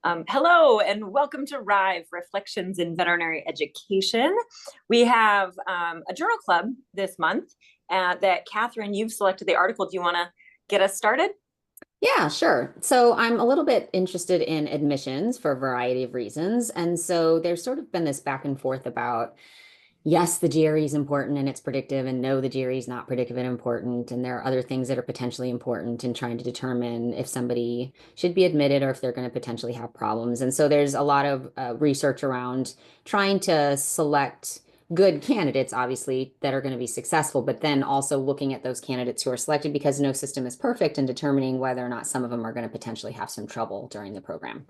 Hello and welcome to RIVE, Reflections in Veterinary Education. We have a journal club this month that Catherine, you've selected the article. Do you want to get us started? Yeah, sure. So I'm a little bit interested in admissions for a variety of reasons. And so there's sort of been this back and forth about, yes, the GRE is important and it's predictive, and no, the GRE is not predictive and important. And there are other things that are potentially important in trying to determine if somebody should be admitted or if they're going to potentially have problems. And so there's a lot of research around trying to select good candidates, obviously, that are going to be successful, but then also looking at those candidates who are selected because no system is perfect and determining whether or not some of them are going to potentially have some trouble during the program.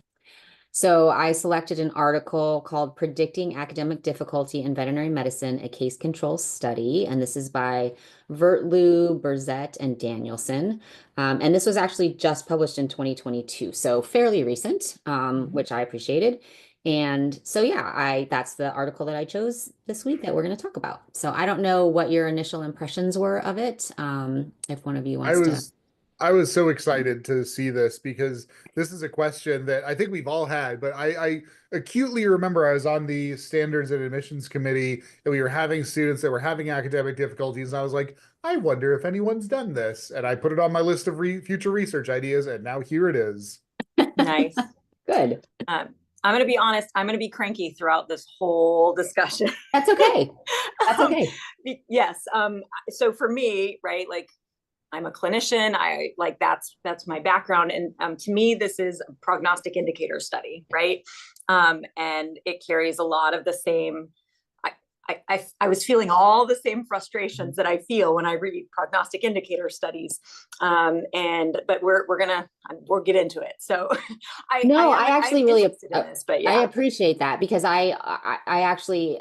So I selected an article called Predicting Academic Difficulty in Veterinary Medicine, a Case Control Study. And this is by Vertloo, Burzett, and Danielson. And this was actually just published in 2022, so fairly recent, which I appreciated. And so, yeah, that's the article that I chose this week that we're going to talk about. So I don't know what your initial impressions were of it. If one of you I wants to. was I was so excited to see this because this is a question that I think we've all had, but I acutely remember I was on the standards and admissions committee and we were having students that were having academic difficulties. And I was like, I wonder if anyone's done this. And I put it on my list of future research ideas, and now here it is. Nice. Good. I'm going to be honest, I'm going to be cranky throughout this whole discussion. That's okay. That's okay. Yes. So for me, right, like I'm a clinician. I like that's my background, and to me, this is a prognostic indicator study, right? And it carries a lot of the same. I was feeling all the same frustrations that I feel when I read prognostic indicator studies, but we'll get into it. So, No, I I'm actually really interested in this, but I yeah, appreciate that because I actually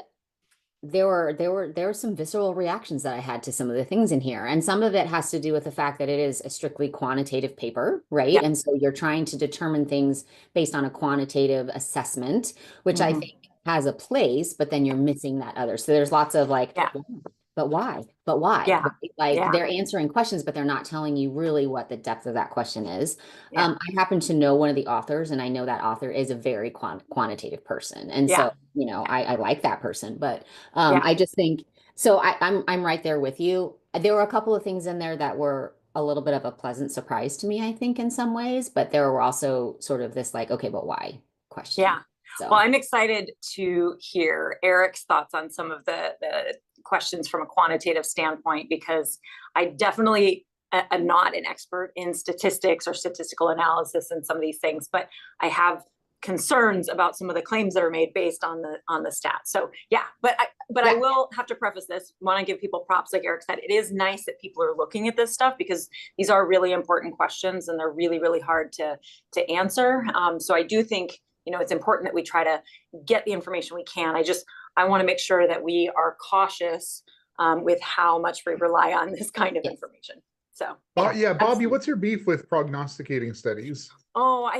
there were some visceral reactions that I had to some of the things in here. And some of it has to do with the fact that it is a strictly quantitative paper, right? yeah, And so you're trying to determine things based on a quantitative assessment, which I mm-hmm. think has a place, but then you're missing that other. So there's lots of like, Yeah, but why? But why? yeah, Right? Like yeah, they're answering questions, but they're not telling you really what the depth of that question is. yeah, I happen to know one of the authors, and I know that author is a very quantitative person. And yeah, so, I like that person, but yeah. I just think so. I'm right there with you. There were a couple of things in there that were a little bit of a pleasant surprise to me, I think, in some ways, but there were also sort of this like, okay, but why question. Yeah. Well, So I'm excited to hear Eric's thoughts on some of the questions from a quantitative standpoint, because I definitely am not an expert in statistics or statistical analysis and some of these things, but I have concerns about some of the claims that are made based on the stats. So yeah, but I yeah, will have to preface this. Want to give people props, like Eric said. It is nice that people are looking at this stuff because these are really important questions and they're really, really hard to answer. So I do think it's important that we try to get the information we can. I want to make sure that we are cautious with how much we rely on this kind of yes, information. So Yeah, Bobby, absolutely. what's your beef with prognosticating studies? Oh,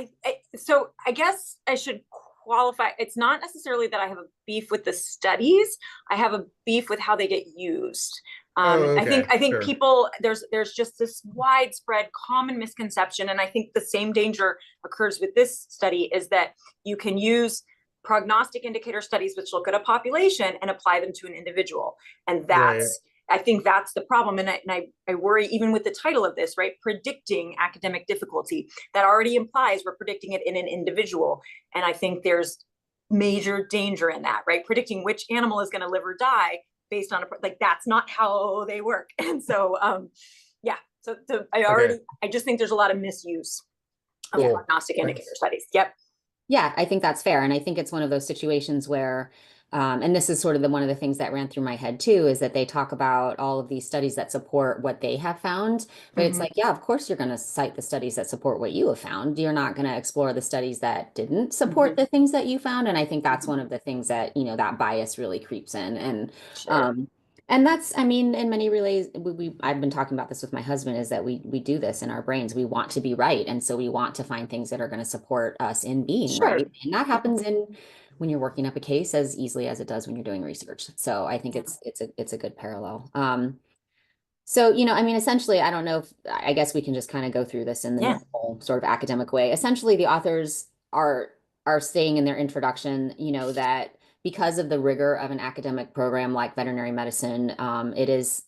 so I guess I should qualify. It's not necessarily that I have a beef with the studies. I have a beef with how they get used. Oh, I think okay, I think sure. people there's just this widespread common misconception, and I think the same danger occurs with this study is that you can use prognostic indicator studies which look at a population and apply them to an individual, and Right. I think that's the problem. And I worry even with the title of this, right? Predicting academic difficulty. That already implies we're predicting it in an individual. And I think there's major danger in that, right? Predicting which animal is going to live or die based on that's not how they work. And so, yeah. So Okay, I just think there's a lot of misuse of yeah. cool. prognostic indicator Thanks. studies. Yep. Yeah, I think that's fair. And I think it's one of those situations where, and this is sort of one of the things that ran through my head too, is that they talk about all of these studies that support what they have found. But it's Mm-hmm. like, yeah, of course you're going to cite the studies that support what you have found. You're not going to explore the studies that didn't support Mm-hmm. the things that you found. And I think that's Mm-hmm. one of the things that, that bias really creeps in. Sure. Um, and that's, I mean, in many relays, I've been talking about this with my husband, is that we do this in our brains. We want to be right, and so we want to find things that are going to support us in being Sure. right, and that happens in when you're working up a case as easily as it does when you're doing research. So I think Yeah. it's a good parallel. So I mean, essentially, I don't know if I guess we can just kind of go through this in the Yeah. normal sort of academic way. Essentially, the authors are are saying in their introduction, you know, that because of the rigor of an academic program like veterinary medicine, it's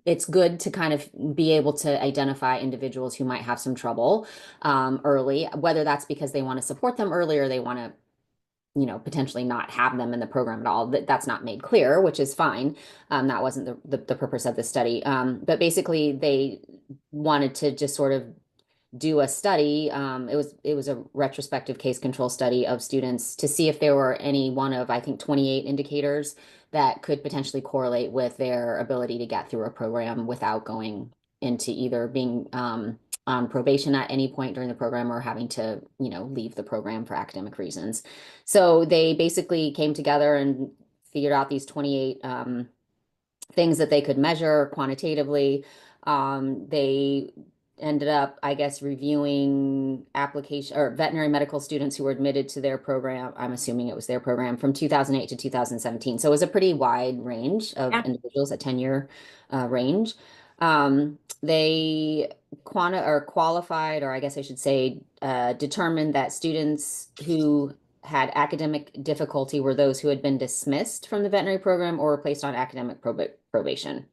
it's good to kind of be able to identify individuals who might have some trouble early, whether that's because they want to support them early or they want to, you know, potentially not have them in the program at all. That's not made clear, which is fine. That wasn't the purpose of the study. But basically, they wanted to just sort of do a study. It was a retrospective case control study of students to see if there were any one of, I think, 28 indicators that could potentially correlate with their ability to get through a program without going into either being on probation at any point during the program or having to, you know, leave the program for academic reasons. So they basically came together and figured out these 28 things that they could measure quantitatively. They ended up, I guess, reviewing application or veterinary medical students who were admitted to their program. I'm assuming it was their program from 2008 to 2017. So it was a pretty wide range of individuals, a 10-year range. They qualified, or I guess I should say, determined that students who had academic difficulty were those who had been dismissed from the veterinary program or placed on academic probation.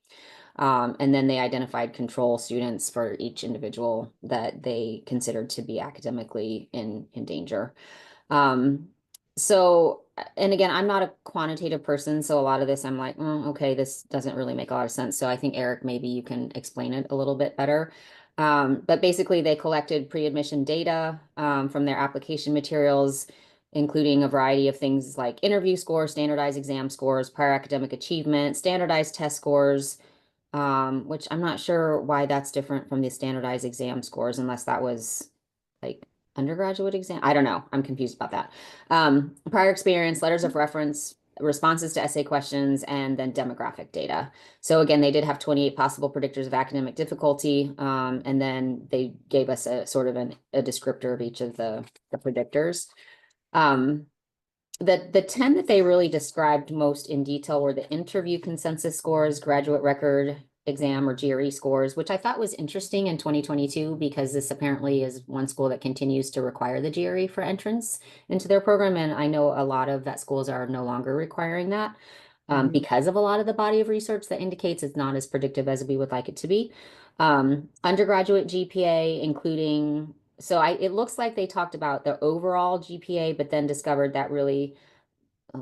And then they identified control students for each individual that they considered to be academically in danger. So, and again, I'm not a quantitative person, so a lot of this I'm like, okay, this doesn't really make a lot of sense. So I think, Eric, maybe you can explain it a little bit better. But basically, they collected pre-admission data from their application materials, including a variety of things like interview scores, standardized exam scores, prior academic achievement, standardized test scores, which I'm not sure why that's different from the standardized exam scores, unless that was like undergraduate exam. I don't know. I'm confused about that. Prior experience, letters of reference, responses to essay questions, and then demographic data. So again, they did have 28 possible predictors of academic difficulty, and then they gave us a sort of a descriptor of each of the predictors. The 10 that they really described most in detail were the interview consensus scores, graduate record exam or GRE scores, which I thought was interesting in 2022 because this apparently is one school that continues to require the GRE for entrance into their program. And I know a lot of vet schools are no longer requiring that because of a lot of the body of research that indicates it's not as predictive as we would like it to be. Undergraduate GPA, including it looks like they talked about the overall GPA, but then discovered that really,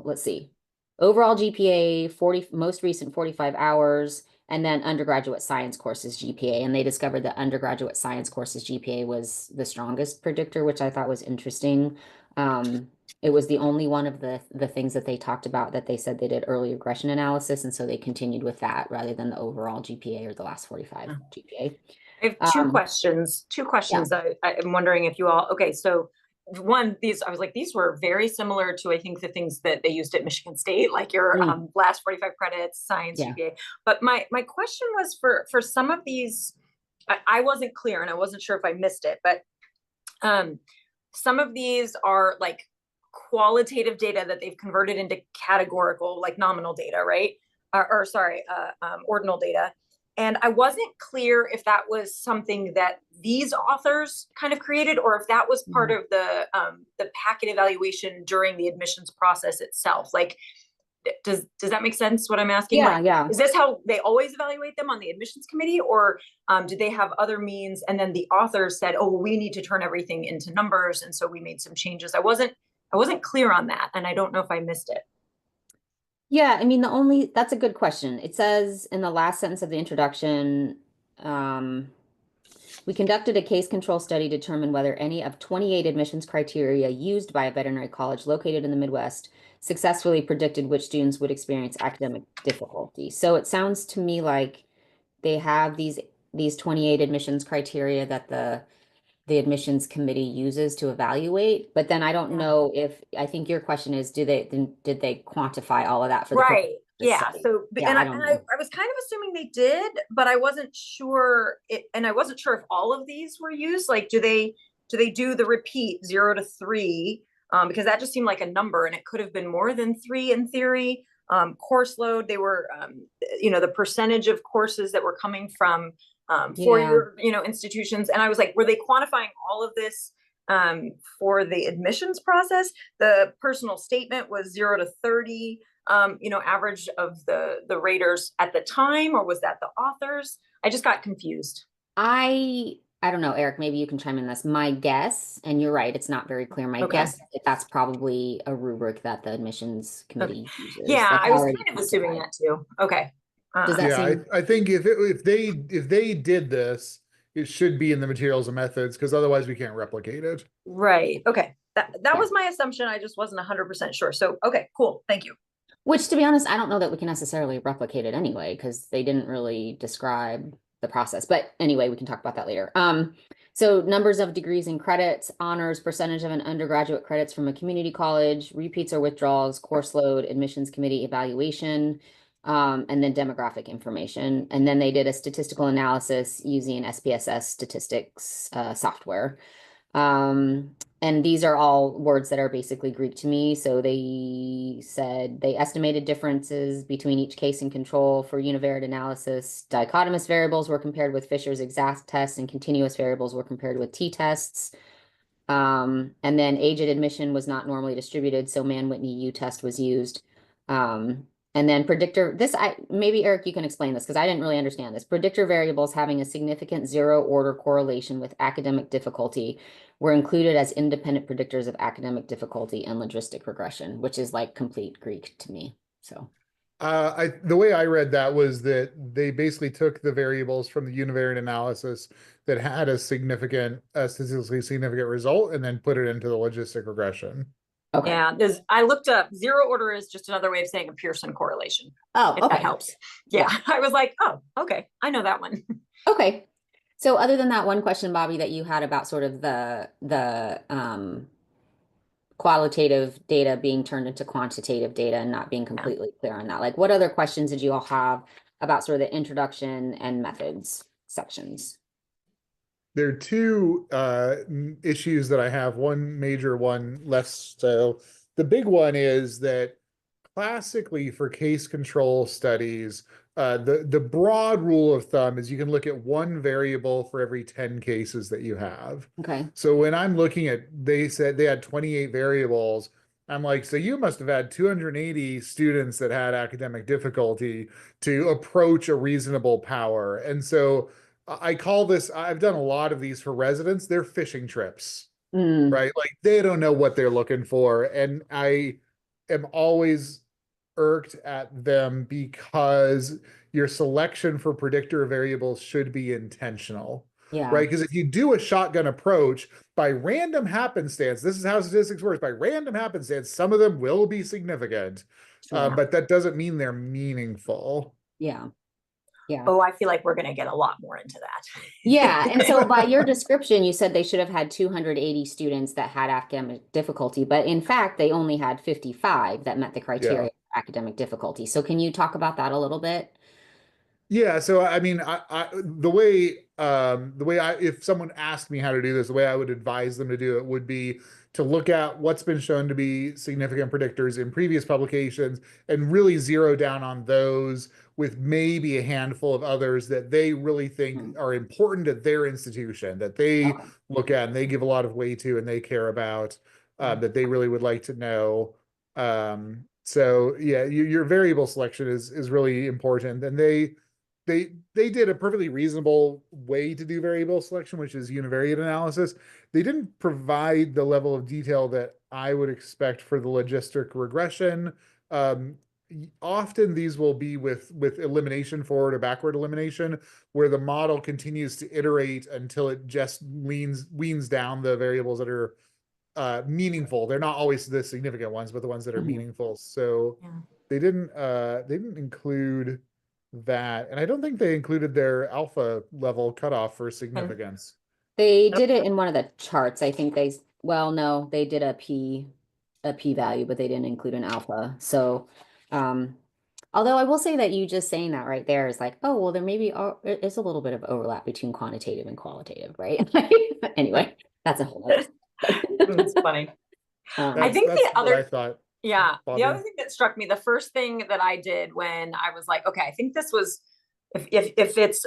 let's see, overall GPA, 40, most recent 45 hours, and then undergraduate science courses GPA. And they discovered that undergraduate science courses GPA was the strongest predictor, which I thought was interesting. It was the only one of the things that they talked about that they said they did early regression analysis. And so they continued with that rather than the overall GPA or the last 45 GPA. I have two questions. I'm wondering if you all, okay, so one, I was like, these were very similar to, I think, the things that they used at Michigan State, like your last 45 credits, science GPA. But my question was for some of these, I wasn't clear and I wasn't sure if I missed it, but some of these are like qualitative data that they've converted into categorical, like nominal data, right? Ordinal data. And I wasn't clear if that was something that these authors kind of created, or if that was part of the packet evaluation during the admissions process itself. Like, does that make sense? What I'm asking? Yeah, yeah. Is this how they always evaluate them on the admissions committee, or do they have other means? And then the authors said, "Oh, we need to turn everything into numbers," and so we made some changes. I wasn't clear on that, and I don't know if I missed it. Yeah, I mean, that's a good question. It says in the last sentence of the introduction, we conducted a case control study to determine whether any of 28 admissions criteria used by a veterinary college located in the Midwest successfully predicted which students would experience academic difficulty. So it sounds to me like they have these 28 admissions criteria that the admissions committee uses to evaluate, but then I don't know if, I think your question is, did they quantify all of that for the purpose of the study? So, yeah, I was kind of assuming they did, but I wasn't sure and I wasn't sure if all of these were used. Like, do they do the repeat 0 to 3? Because that just seemed like a number, and it could have been more than 3 in theory. Course load, they were, the percentage of courses that were coming from four-year, institutions. And I was like, were they quantifying all of this for the admissions process, the personal statement was 0 to 30, average of the raters at the time, or was that the authors? I just got confused. I don't know, Eric, maybe you can chime in this. My guess, and you're right, it's not very clear. My Okay. guess that that's probably a rubric that the admissions committee uses. Yeah, That's I was already kind of assuming quantified. that too. Okay. Does that Yeah, seem I think if they did this, it should be in the materials and methods, because otherwise we can't replicate it. Right. Okay. That Yeah. was my assumption. I just wasn't 100% sure. So, okay, cool. Thank you. Which, to be honest, I don't know that we can necessarily replicate it anyway, because they didn't really describe the process. But anyway, we can talk about that later. So numbers of degrees and credits, honors, percentage of an undergraduate credits from a community college, repeats or withdrawals, course load, admissions committee evaluation, and then demographic information. And then they did a statistical analysis using SPSS statistics software. And these are all words that are basically Greek to me. So they said they estimated differences between each case and control for univariate analysis. Dichotomous variables were compared with Fisher's exact test, and continuous variables were compared with t-tests. And then age at admission was not normally distributed, so Mann-Whitney U-test was used. And then predictor, maybe Eric, you can explain this because I didn't really understand this. Predictor variables having a significant zero order correlation with academic difficulty were included as independent predictors of academic difficulty and logistic regression, which is like complete Greek to me. So the way I read that was that they basically took the variables from the univariate analysis that had a statistically significant result and then put it into the logistic regression. okay. Yeah, I looked up zero order is just another way of saying a Pearson correlation. Oh, If okay. that helps. Yeah, I was like, oh, okay, I know that one. Okay. So other than that one question, Bobby, that you had about sort of the qualitative data being turned into quantitative data and not being completely clear on that, like what other questions did you all have about sort of the introduction and methods sections? There are two issues that I have, one major, one less so. The big one is that classically for case control studies, the broad rule of thumb is you can look at one variable for every 10 cases that you have. Okay. So when I'm looking at, they said they had 28 variables. I'm like, so you must have had 280 students that had academic difficulty to approach a reasonable power. And so I call this, I've done a lot of these for residents, they're fishing trips, right? Like they don't know what they're looking for. And I am always irked at them because your selection for predictor variables should be intentional. Yeah. Right? Because if you do a shotgun approach by random happenstance, this is how statistics works. By random happenstance, some of them will be significant, Sure. but that doesn't mean they're meaningful. Yeah. Yeah. Oh, I feel like we're going to get a lot more into that. Yeah. And so by your description, you said they should have had 280 students that had academic difficulty, but in fact, they only had 55 that met the criteria for academic difficulty. So can you talk about that a little bit? Yeah, so I mean, if someone asked me how to do this, the way I would advise them to do it would be to look at what's been shown to be significant predictors in previous publications and really zero down on those with maybe a handful of others that they really think are important at their institution, that they look at and they give a lot of weight to and they care about, that they really would like to know. So yeah, your variable selection is really important, and they did a perfectly reasonable way to do variable selection, which is univariate analysis. They didn't provide the level of detail that I would expect for the logistic regression. Often these will be with elimination, forward or backward elimination, where the model continues to iterate until it just weans down the variables that are meaningful. They're not always the significant ones, but the ones that are meaningful. So they didn't include that, and I don't think they included their alpha level cutoff for significance. They did it in one of the charts. I think no, they did a p value, but they didn't include an alpha. So although I will say that you just saying that right there is like, oh, well, there maybe is a little bit of overlap between quantitative and qualitative, right? Anyway, that's a whole other. It's funny. I think the other, I thought. Yeah, Bobby. The other thing that struck me, the first thing that I did when I was like, okay, I think this was, if it's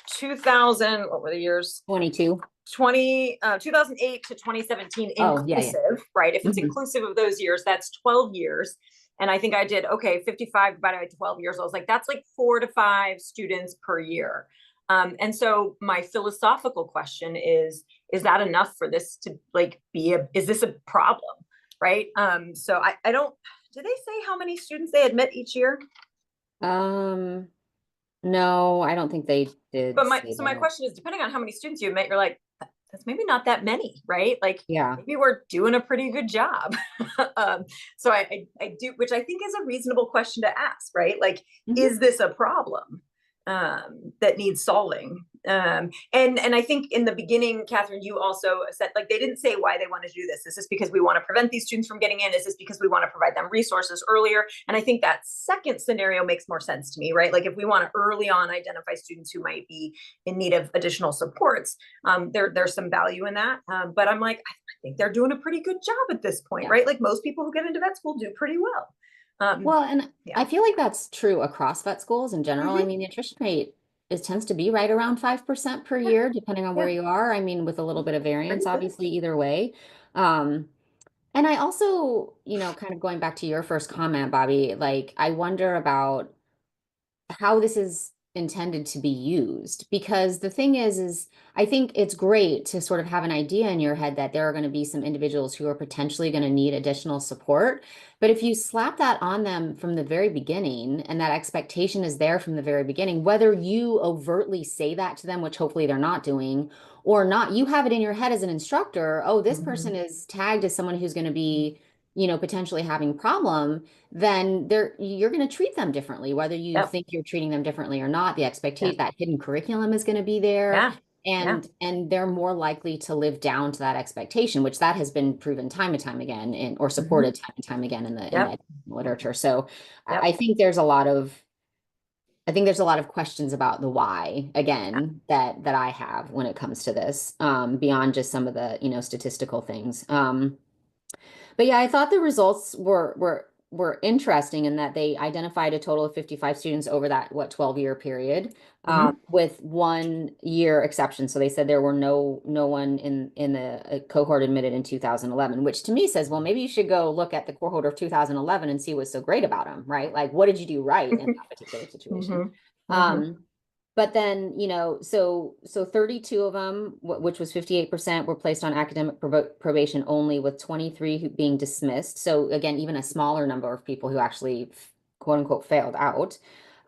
2000, what were the years? 22. 2008 to 2017 Oh, yeah, yeah. inclusive, right? If it's Mhm. inclusive of those years, that's 12 years. And I think I did, okay, 55 divided by 12 years. I was like, that's like 4 to 5 students per year. And so my philosophical question is that enough for this to like is this a problem? Right. So I don't, do they say how many students they admit each year? Um, no, I don't think they did But say my that. question is, depending on how many students you admit, you're like, that's maybe not that many, right? Like Yeah. maybe we're doing a pretty good job. So I do, which I think is a reasonable question to ask, right? Like, Mhm. is this a problem that needs solving? And I think in the beginning, Catherine, you also said like they didn't say why they wanted to do this. Is this because we want to prevent these students from getting in? Is this because we want to provide them resources earlier? And I think that second scenario makes more sense to me, right? Like if we want to early on identify students who might be in need of additional supports, there's some value in that. But I'm like, I think they're doing a pretty good job at this point, Yeah. right? Like most people who get into vet school do pretty well. Well, and Yeah. I feel like that's true across vet schools in general. I Mhm. mean, the attrition rate tends to be right around 5% per year, depending on where Yeah. you are. I mean, with a little bit of variance, Pretty good. obviously, either way. Um, and I also, kind of going back to your first comment, Bobby, like I wonder about how this is intended to be used, because the thing is I think it's great to sort of have an idea in your head that there are going to be some individuals who are potentially going to need additional support. But if you slap that on them from the very beginning and that expectation is there from the very beginning, whether you overtly say that to them, which hopefully they're not doing, or not, you have it in your head as an instructor, oh, this person is tagged as someone who's going to be potentially having problem, then you're going to treat them differently, whether you Yep. think you're treating them differently or not. The Yeah. expectation, that hidden curriculum is going to be there, Yeah. Yeah. and they're more likely to live down to that expectation, which that has been proven time and time again, or supported time and time again in the Yep. literature. So Yep. I think there's a lot of questions about the why, again, that I have when it comes to this, beyond just some of the statistical things. But yeah, I thought the results were interesting in that they identified a total of 55 students over that 12-year period, with 1 year exception. So they said there were no one in the cohort admitted in 2011, which to me says, well, maybe you should go look at the cohort of 2011 and see what's so great about them, right? Like, what did you do right in that particular situation? But then, so 32 of them, which was 58%, were placed on academic probation only, with 23 being dismissed. So again, even a smaller number of people who actually, quote unquote, failed out.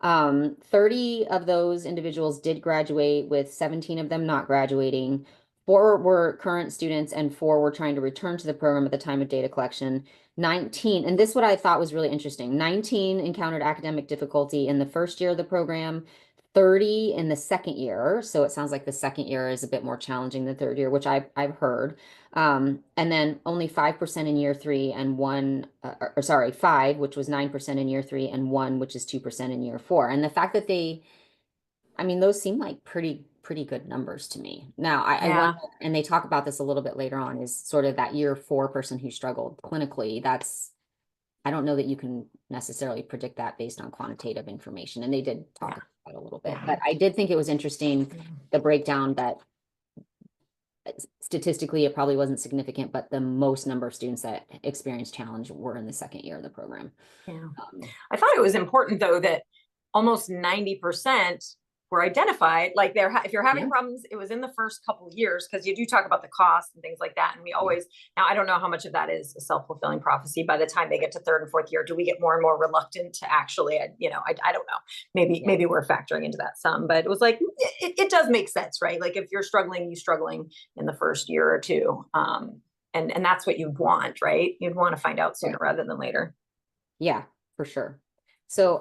30 of those individuals did graduate, with 17 of them not graduating. 4 were current students and 4 were trying to return to the program at the time of data collection. 19, and this what I thought was really interesting, 19 encountered academic difficulty in the first year of the program, 30 in the second year. So it sounds like the second year is a bit more challenging than third year, which I've heard. And then only 5% in year 3 and 1, or sorry, 5, which was 9% in year 3, and 1, which is 2% in year 4. And the fact that I mean, those seem like pretty good numbers to me. Now, I Yeah. wonder, and they talk about this a little bit later on, is sort of that year 4 person who struggled clinically. I don't know that you can necessarily predict that based on quantitative information. And they did talk about it a little bit, but I did think it was interesting, the breakdown that statistically it probably wasn't significant, but the most number of students that experienced challenge were in the second year of the program. Yeah. I thought it was important though that almost 90% were identified. Like if you're having problems, it was in the first couple of years, because you do talk about the cost and things like that. And we always, now I don't know how much of that is a self-fulfilling prophecy. By the time they get to third and fourth year, do we get more and more reluctant to actually, I don't know. Maybe we're factoring into that some, but it was like, it does make sense, right? Like if you're struggling in the first year or two. And that's what you'd want, right? You'd want to find out sooner rather than later. Yeah, for sure. So,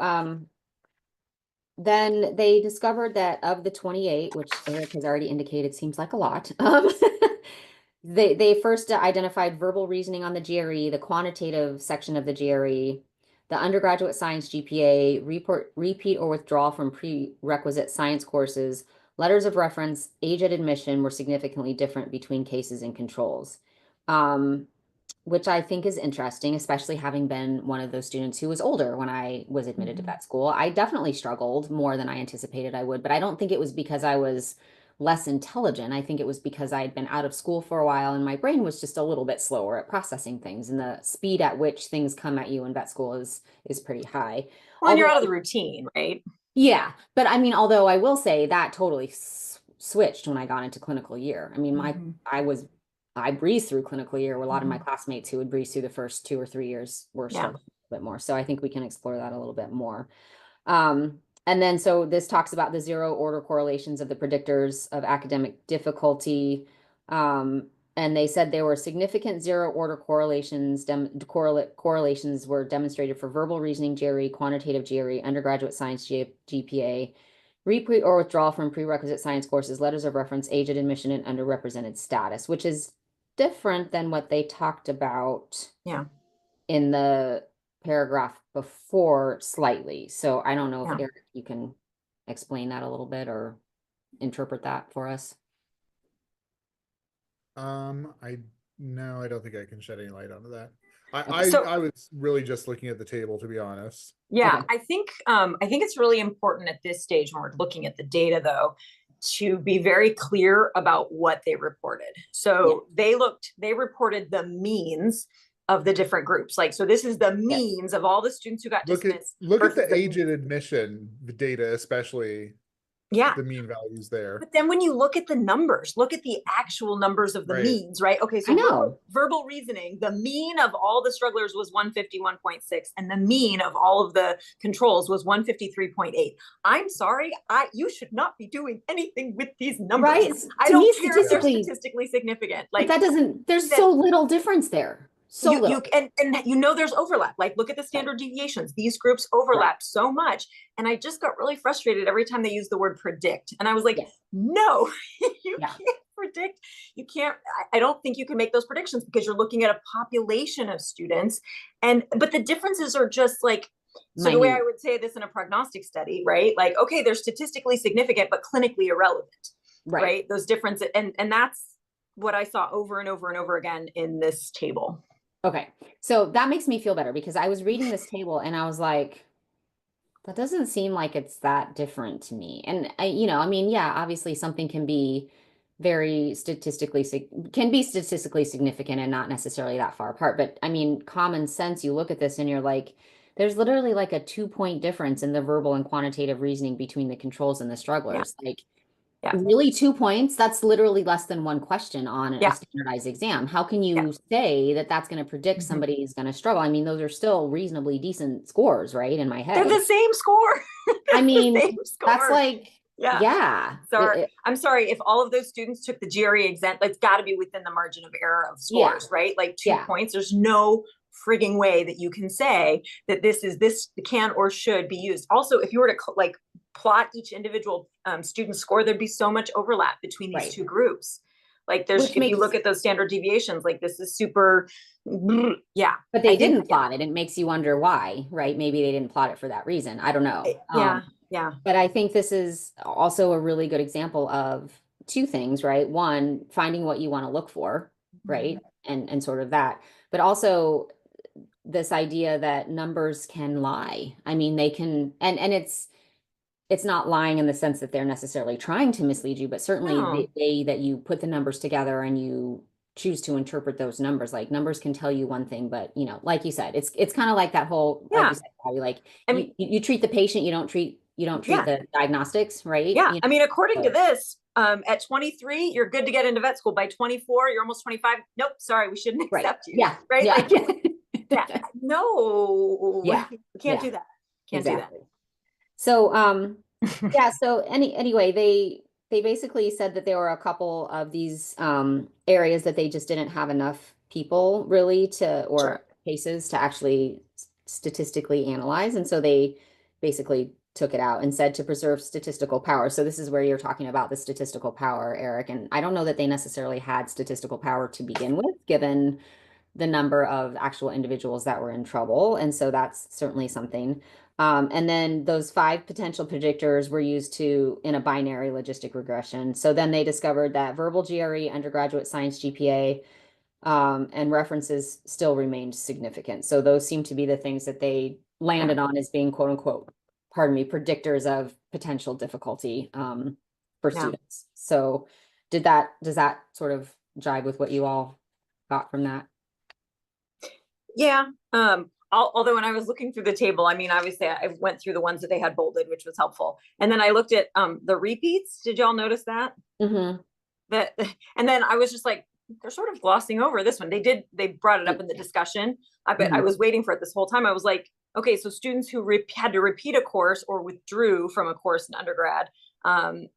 then they discovered that of the 28, which Eric has already indicated seems like a lot, they first identified verbal reasoning on the GRE, the quantitative section of the GRE, the undergraduate science GPA, repeat or withdrawal from prerequisite science courses, letters of reference, age at admission were significantly different between cases and controls. which I think is interesting, especially having been one of those students who was older when I was admitted to vet school. I definitely struggled more than I anticipated I would, but I don't think it was because I was less intelligent. I think it was because I had been out of school for a while and my brain was just a little bit slower at processing things, and the speed at which things come at you in vet school is pretty high. Well, and you're out of Although, the routine, right? yeah, but I mean, although I will say that totally switched when I got into clinical year. I mean, I breezed through clinical year where a lot of my classmates who would breeze through the first 2 or 3 years were struggling a bit more. So I think we can explore that a little bit more. And then so this talks about the zero order correlations of the predictors of academic difficulty. And they said there were significant zero order correlations. Correlations were demonstrated for verbal reasoning GRE, quantitative GRE, undergraduate science GPA, repeat or withdrawal from prerequisite science courses, letters of reference, age at admission, and underrepresented status, which is different than what they talked about in the paragraph before slightly. So I don't know if Eric, you can explain that a little bit or interpret that for us. I no, I don't think I can shed any light onto that. I was really just looking at the table, to be honest. Yeah, okay. I think it's really important at this stage when we're looking at the data, though, to be very clear about what they reported. So they reported the means of the different groups. Like, so this is the means of all the students who got dismissed. Look at the age at admission, the data, especially. Yeah. The mean values there. But then when you look at the numbers, look at the actual numbers of the means, right? Okay, so verbal reasoning, the mean of all the strugglers was 151.6, and the mean of all of the controls was 153.8. I'm sorry, you should not be doing anything with these numbers. Right. I don't care if they're statistically significant. Like, that doesn't, there's so little difference there. So and you know there's overlap. Like, look at the standard deviations. These groups overlap so much. And I just got really frustrated every time they used the word predict. And I was like, no, you can't predict. You can't, I don't think you can make those predictions because you're looking at a population of students. But the differences are just like, so the way I would say this in a prognostic study, right? Like, okay, they're statistically significant, but clinically irrelevant, right? Those differences. And that's what I saw over and over and over again in this table. Okay, so that makes me feel better because I was reading this table and I was like, that doesn't seem like it's that different to me. And I mean, yeah, obviously something can be statistically significant and not necessarily that far apart. But I mean, common sense, you look at this and you're like, there's literally like a 2-point difference in the verbal and quantitative reasoning between the controls and the strugglers. Like, really 2 points? That's literally less than one question on a standardized exam. How can you say that that's going to predict somebody's going to struggle? I mean, those are still reasonably decent scores, right? In my head. They're the same score. I mean, that's like, Sorry. I'm sorry. If all of those students took the GRE exam, it's got to be within the margin of error of scores, right? Like 2 points. There's no frigging way that you can say that this can or should be used. Also, if you were to plot each individual student score, there'd be so much overlap between these two groups. Like if you look at those standard deviations, like this is super, But they didn't plot it. It makes you wonder why, right? Maybe they didn't plot it for that reason. I don't know. But I think this is also a really good example of two things, right? One, finding what you want to look for, right? And sort of that, but also this idea that numbers can lie. I mean, they can, and it's not lying in the sense that they're necessarily trying to mislead you, but certainly the way that you put the numbers together and you choose to interpret those numbers, like numbers can tell you one thing, but like you said, it's kind of like that whole, like you said, Bobby, like you treat the patient, you don't treat the diagnostics, right? Yeah. I mean, according to this, at 23, you're good to get into vet school. By 24, you're almost 25. Nope. Sorry. We shouldn't accept you. Yeah. Right. Yeah. No. Yeah. We can't do that. Can't do that. So, so anyway, they basically said that there were a couple of these areas that they just didn't have enough people really cases to actually statistically analyze. And so they basically took it out and said to preserve statistical power. So this is where you're talking about the statistical power, Eric. And I don't know that they necessarily had statistical power to begin with, given the number of actual individuals that were in trouble. And so that's certainly something. And then those 5 potential predictors were used in a binary logistic regression. So then they discovered that verbal GRE, undergraduate science GPA, and references still remained significant. So those seem to be the things that they landed on as being quote unquote, pardon me, predictors of potential difficulty for students. So does that sort of jive with what you all got from that? Yeah. Although when I was looking through the table, I mean, obviously I went through the ones that they had bolded, which was helpful. And then I looked at the repeats. Did y'all notice that? That, and then I was just like, they're sort of glossing over this one. They brought it up in the discussion. I was waiting for it this whole time. I was like, okay, so students who had to repeat a course or withdrew from a course in undergrad,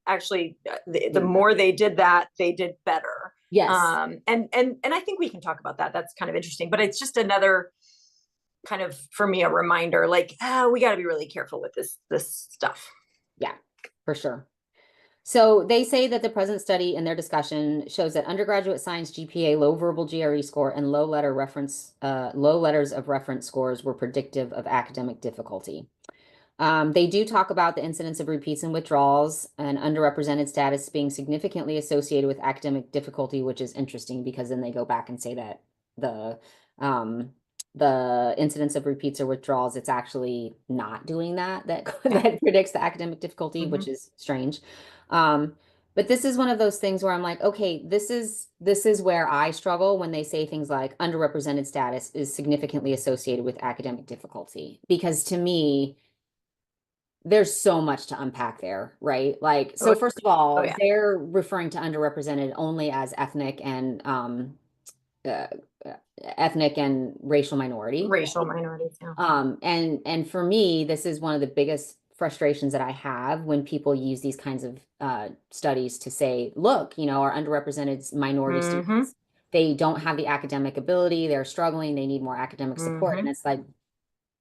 actually, the more they did that, they did better. Yes. And I think we can talk about that. That's kind of interesting, but it's just another kind of, for me, a reminder, like, we got to be really careful with this stuff. Yeah, for sure. So they say that the present study in their discussion shows that undergraduate science GPA, low verbal GRE score, and low letters of reference scores were predictive of academic difficulty. They do talk about the incidence of repeats and withdrawals and underrepresented status being significantly associated with academic difficulty, which is interesting because then they go back and say that the incidence of repeats or withdrawals, it's actually not doing that that predicts the academic difficulty, which is strange. But this is one of those things where I'm like, okay, this is where I struggle when they say things like underrepresented status is significantly associated with academic difficulty, because to me, there's so much to unpack there, right? Like, so first of all, they're referring to underrepresented only as ethnic and racial minorities. Yeah. And for me, this is one of the biggest frustrations that I have when people use these kinds of studies to say, look, our underrepresented minority students, they don't have the academic ability, they're struggling, they need more academic support. And it's like,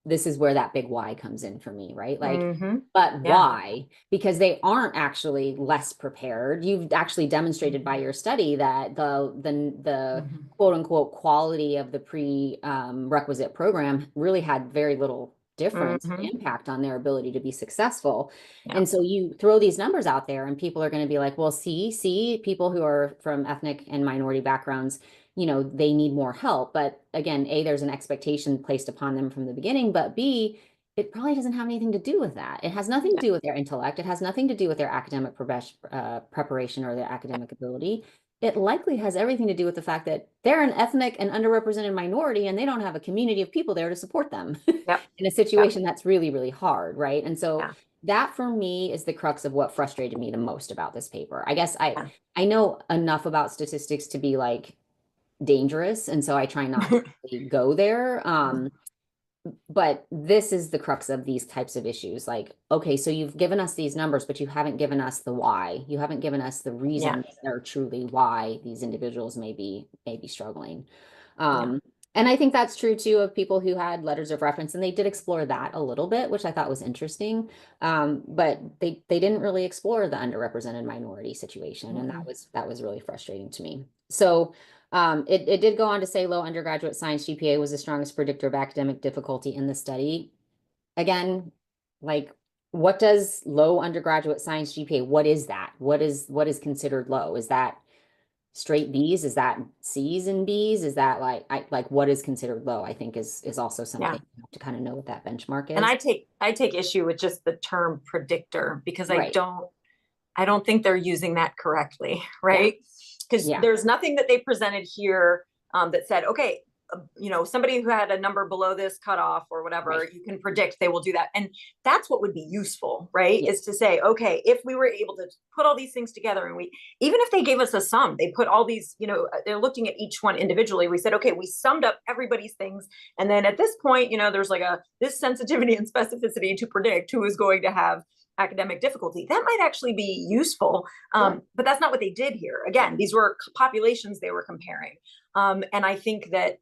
this is where that big why comes in for me, right? Like, but why? Because they aren't actually less prepared. You've actually demonstrated by your study that the quote unquote quality of the prerequisite program really had very little difference impact on their ability to be successful. And so you throw these numbers out there and people are going to be like, well, see, people who are from ethnic and minority backgrounds, they need more help. But again, A, there's an expectation placed upon them from the beginning, but B, it probably doesn't have anything to do with that. It has nothing to do with their intellect. It has nothing to do with their academic preparation or their academic ability. It likely has everything to do with the fact that they're an ethnic and underrepresented minority and they don't have a community of people there to support them in a situation that's really, really hard, right? And so that for me is the crux of what frustrated me the most about this paper. I guess I know enough about statistics to be like, dangerous, and so I try not to really go there. But this is the crux of these types of issues. Like, okay, so you've given us these numbers, but you haven't given us the why. You haven't given us the reasons that are truly why these individuals may be struggling. And I think that's true too of people who had letters of reference, and they did explore that a little bit, which I thought was interesting. But they didn't really explore the underrepresented minority situation, and that was really frustrating to me. So it did go on to say low undergraduate science GPA was the strongest predictor of academic difficulty in the study. Again, like, what does low undergraduate science GPA, what is that? What is considered low? Is that straight B's? Is that C's and B's? Is that like what is considered low? I think is also something you have to kind of know what that benchmark is. And I take issue with just the term predictor, because I don't think they're using that correctly, right? Because there's nothing that they presented here that said, okay, somebody who had a number below this cutoff or whatever, you can predict they will do that. And that's what would be useful, right? Is to say, okay, if we were able to put all these things together and even if they gave us a sum, they put all these, they're looking at each one individually. We said, okay, we summed up everybody's things. And then at this point, there's like this sensitivity and specificity to predict who is going to have academic difficulty. That might actually be useful. But that's not what they did here. Again, these were populations they were comparing. And I think that,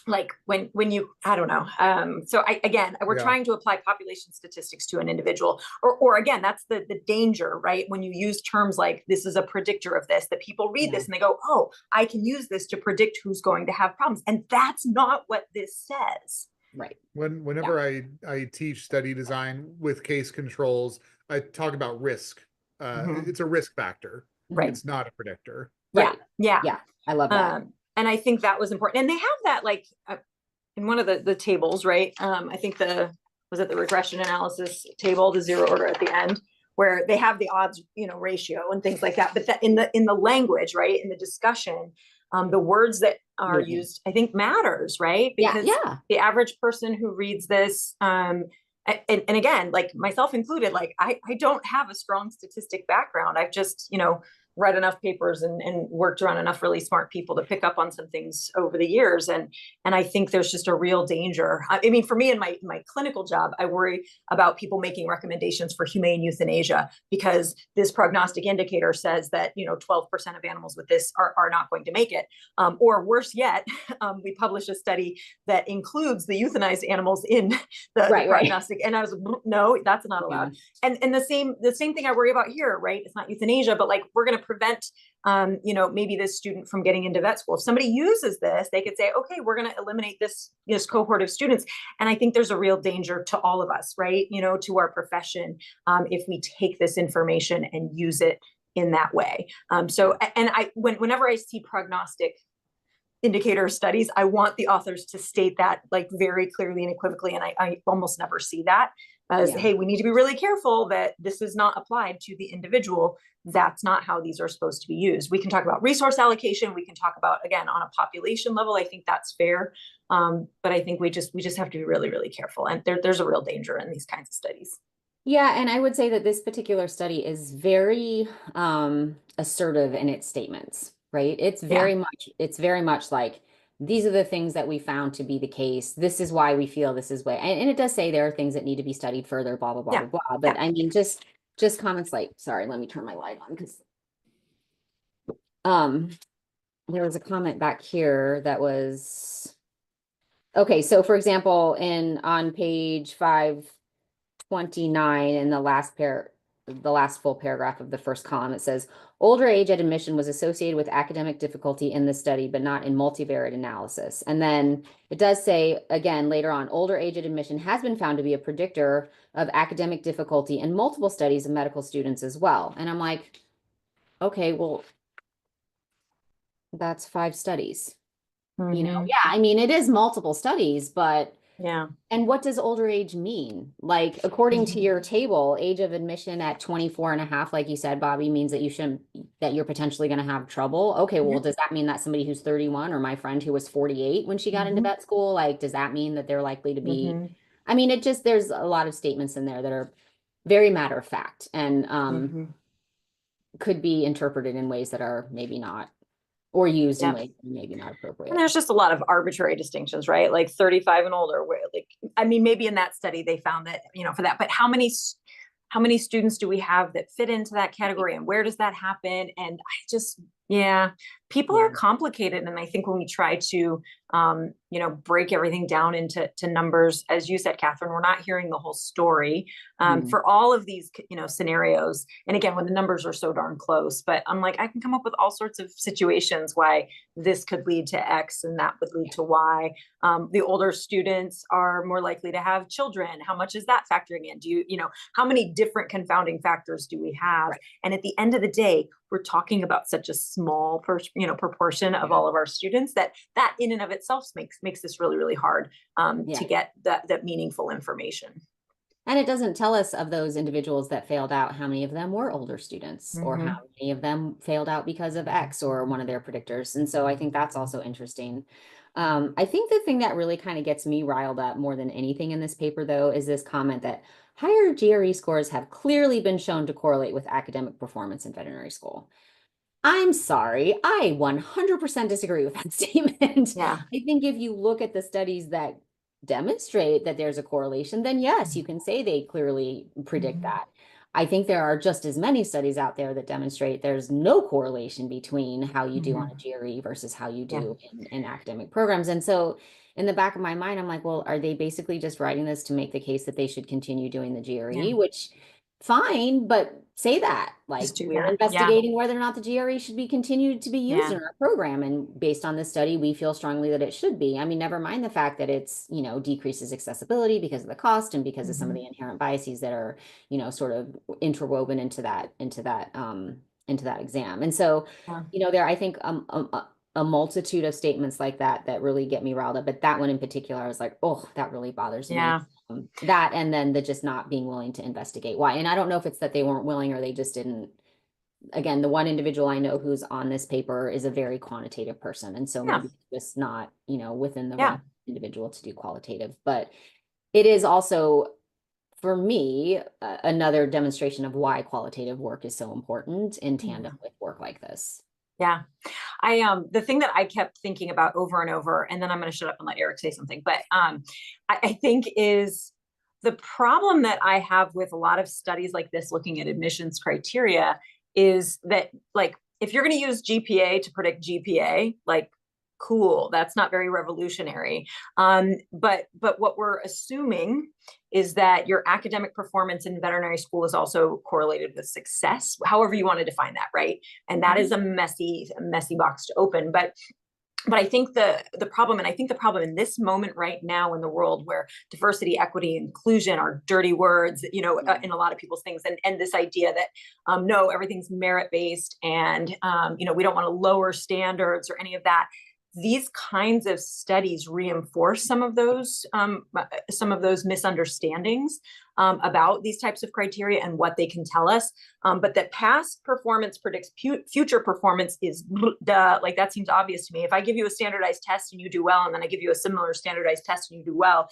like, when you, I don't know. So we're trying to apply population statistics to an individual, or again, that's the danger, right? When you use terms like this is a predictor of this, that people read this and they go, oh, I can use this to predict who's going to have problems. And that's not what this says. Right. Whenever I teach study design with case controls, I talk about risk. It's a risk factor. Right. It's not a predictor. Right. Yeah. I love that. I think that was important. And they have that like in one of the tables, right? I think was it the regression analysis table, the zero order at the end, where they have the odds, ratio and things like that. But that in the language, right, in the discussion, the words that are used, I think matters, right? Because the average person who reads this, and again, like myself included, like I don't have a strong statistic background. I've just, read enough papers and worked around enough really smart people to pick up on some things over the years. And I think there's just a real danger. I mean, for me in my clinical job, I worry about people making recommendations for humane euthanasia because this prognostic indicator says that, 12% of animals with this are not going to make it. Or worse yet, we published a study that includes the euthanized animals in the prognostic. And I was, no, that's not allowed. And the same thing I worry about here, right? It's not euthanasia, but like we're going to prevent, maybe this student from getting into vet school. If somebody uses this, they could say, okay, we're going to eliminate this cohort of students. And I think there's a real danger to all of us, right? To our profession, if we take this information and use it in that way. Whenever I see prognostic indicator studies, I want the authors to state that like very clearly and equivocally. And I almost never see that as, hey, we need to be really careful that this is not applied to the individual. That's not how these are supposed to be used. We can talk about resource allocation. We can talk about, again, on a population level, I think that's fair. But I think we just have to be really, really careful. And there's a real danger in these kinds of studies. Yeah, and I would say that this particular study is very assertive in its statements, right? It's very much like, these are the things that we found to be the case. This is why we feel this is way. And it does say there are things that need to be studied further, blah, blah, blah, blah, blah. But I mean, just comments like, sorry, let me turn my light on because there was a comment back here that was, okay, so for example, on page 529 in the last full paragraph of the first column, it says, older age at admission was associated with academic difficulty in the study, but not in multivariate analysis. And then it does say, again, later on, older age at admission has been found to be a predictor of academic difficulty in multiple studies of medical students as well. And I'm like, okay, well, that's 5 studies. I mean, it is multiple studies, but and what does older age mean? Like, according to your table, age of admission at 24 and a half, like you said, Bobby, means that you're potentially going to have trouble. Okay, well, does that mean that somebody who's 31 or my friend who was 48 when she got into vet school, like, does that mean that they're likely to be, I mean, there's a lot of statements in there that are very matter of fact and could be interpreted in ways that are maybe not, or used in ways maybe not appropriate. And there's just a lot of arbitrary distinctions, right? Like 35 and older, where I mean, maybe in that study they found that, for that, but how many students do we have that fit into that category and where does that happen? And I just, people are complicated. And I think when we try to, break everything down into numbers, as you said, Catherine, we're not hearing the whole story for all of these, scenarios. And again, when the numbers are so darn close, but I'm like, I can come up with all sorts of situations why this could lead to X and that would lead to Y. The older students are more likely to have children. How much is that factoring in? Do how many different confounding factors do we have? Right. And at the end of the day, we're talking about such a small proportion of all of our students that in and of itself makes this really, really hard to get that meaningful information. And it doesn't tell us of those individuals that failed out, how many of them were older students or how many of them failed out because of X or one of their predictors. And so I think that's also interesting. I think the thing that really kind of gets me riled up more than anything in this paper, though, is this comment that higher GRE scores have clearly been shown to correlate with academic performance in veterinary school. I'm sorry, I 100% disagree with that statement. I think if you look at the studies that demonstrate that there's a correlation, then yes, you can say they clearly predict that. I think there are just as many studies out there that demonstrate there's no correlation between how you do on a GRE versus how you do in academic programs. And so in the back of my mind, I'm like, well, are they basically just writing this to make the case that they should continue doing the GRE, which fine, but say that, like, we're investigating whether or not the GRE should be continued to be used in our program. And based on this study, we feel strongly that it should be. I mean, never mind the fact that it's, decreases accessibility because of the cost and because of some of the inherent biases that are, sort of interwoven into that exam. And so, there, I think, a multitude of statements like that that really get me riled up. But that one in particular, I was like, oh, that really bothers me. Yeah. That, and then the just not being willing to investigate why. And I don't know if it's that they weren't willing or they just didn't. Again, the one individual I know who's on this paper is a very quantitative person. And so Yeah. maybe it's just not, within the Yeah. realm of individual to do qualitative. But it is also, for me, another demonstration of why qualitative work is so important in tandem with work like this. Yeah. The thing that I kept thinking about over and over, and then I'm going to shut up and let Eric say something, but I think is the problem that I have with a lot of studies like this looking at admissions criteria is that, like, if you're going to use GPA to predict GPA, like, cool, that's not very revolutionary. But what we're assuming is that your academic performance in veterinary school is also correlated with success, however you want to define that, right? And that is a messy box to open. But I think the problem, and I think the problem in this moment right now in the world where diversity, equity, inclusion are dirty words, in a lot of people's things, and this idea that no, everything's merit-based, and we don't want to lower standards or any of that. These kinds of studies reinforce some of those misunderstandings about these types of criteria and what they can tell us. But that past performance predicts future performance is duh, like that seems obvious to me. If I give you a standardized test and you do well, and then I give you a similar standardized test and you do well,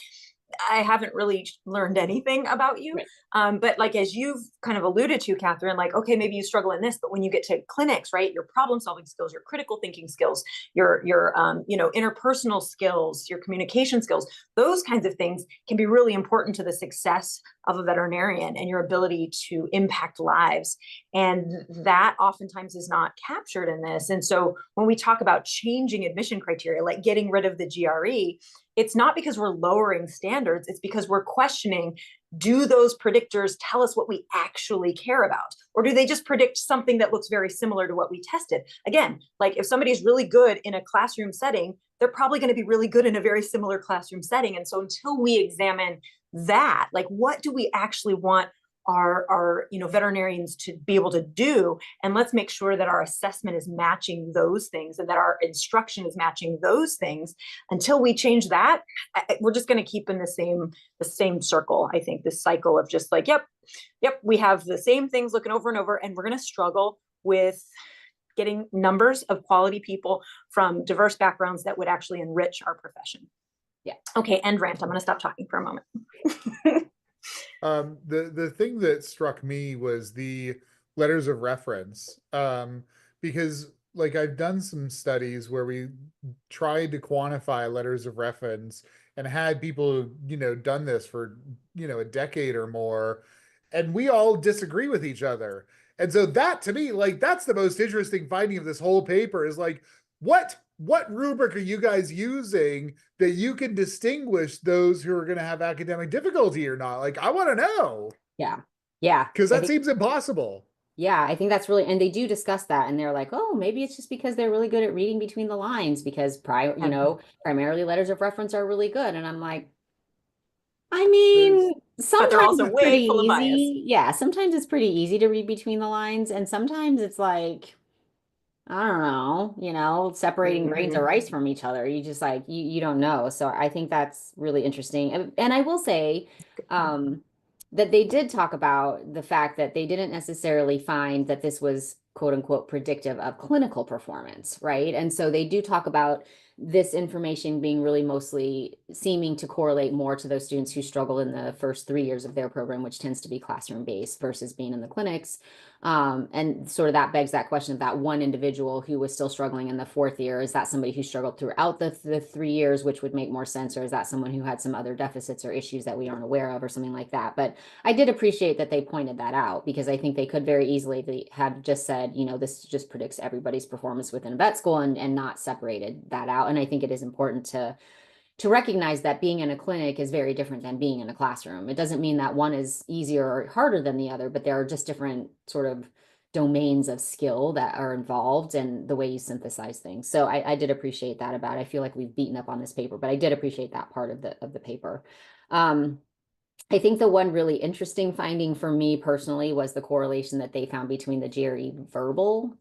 I haven't really learned anything about you. Right. But like, as you've kind of alluded to, Catherine, like, okay, maybe you struggle in this, but when you get to clinics, right, your problem solving skills, your critical thinking skills, your interpersonal skills, your communication skills, those kinds of things can be really important to the success of a veterinarian and your ability to impact lives. And that oftentimes is not captured in this. And so when we talk about changing admission criteria, like getting rid of the GRE, it's not because we're lowering standards, it's because we're questioning, do those predictors tell us what we actually care about? Or do they just predict something that looks very similar to what we tested? Again, like if somebody's really good in a classroom setting, they're probably going to be really good in a very similar classroom setting. And so until we examine that, like, what do we actually want our veterinarians to be able to do, and let's make sure that our assessment is matching those things and that our instruction is matching those things. Until we change that, we're just going to keep in the same circle. I think this cycle of just like, yep, we have the same things looking over and over, and we're going to struggle with getting numbers of quality people from diverse backgrounds that would actually enrich our profession. Yeah. Okay, end rant. I'm going to stop talking for a moment. The thing that struck me was the letters of reference, because like I've done some studies where we tried to quantify letters of reference and had people, done this for, a decade or more, and we all disagree with each other. And so that, to me, like, that's the most interesting finding of this whole paper is like, what rubric are you guys using that you can distinguish those who are going to have academic difficulty or not? Like, I want to know. Yeah. Because that seems impossible. Yeah, I think that's really, and they do discuss that, and they're like, oh, maybe it's just because they're really good at reading between the lines, because primarily letters of reference are really good. And I'm like, I mean, sometimes it's pretty easy. Yeah, sometimes it's pretty easy to read between the lines, and sometimes it's like, I don't know, separating grains of rice from each other. You just like, you don't know. So I think that's really interesting. And I will say, that they did talk about the fact that they didn't necessarily find that this was quote unquote predictive of clinical performance, right? And so they do talk about this information being really mostly seeming to correlate more to those students who struggle in the first 3 years of their program, which tends to be classroom based versus being in the clinics. And sort of that begs that question of that one individual who was still struggling in the 4th year. Is that somebody who struggled throughout the 3 years, which would make more sense? Or is that someone who had some other deficits or issues that we aren't aware of or something like that? But I did appreciate that they pointed that out, because I think they could very easily have just said, this just predicts everybody's performance within vet school and not separated that out. And I think it is important to recognize that being in a clinic is very different than being in a classroom. It doesn't mean that one is easier or harder than the other, but there are just different sort of domains of skill that are involved in the way you synthesize things. So I did appreciate that about it. I feel like we've beaten up on this paper, but I did appreciate that part of the paper. I think the one really interesting finding for me personally was the correlation that they found between the GRE verbal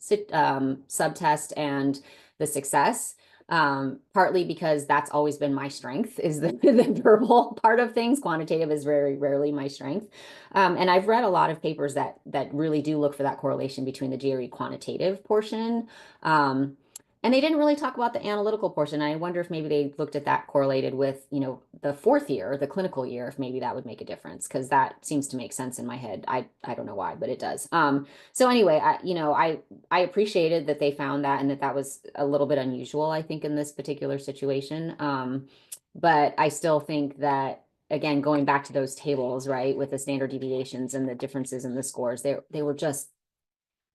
subtest and the success. Partly because that's always been my strength is the verbal part of things. Quantitative is very rarely my strength. And I've read a lot of papers that really do look for that correlation between the GRE quantitative portion. And they didn't really talk about the analytical portion. I wonder if maybe they looked at that correlated with, the fourth year, the clinical year, if maybe that would make a difference, because that seems to make sense in my head. I don't know why, but it does. So anyway, I appreciated that they found that and that was a little bit unusual, I think, in this particular situation. But I still think that, again, going back to those tables, right, with the standard deviations and the differences in the scores, they were just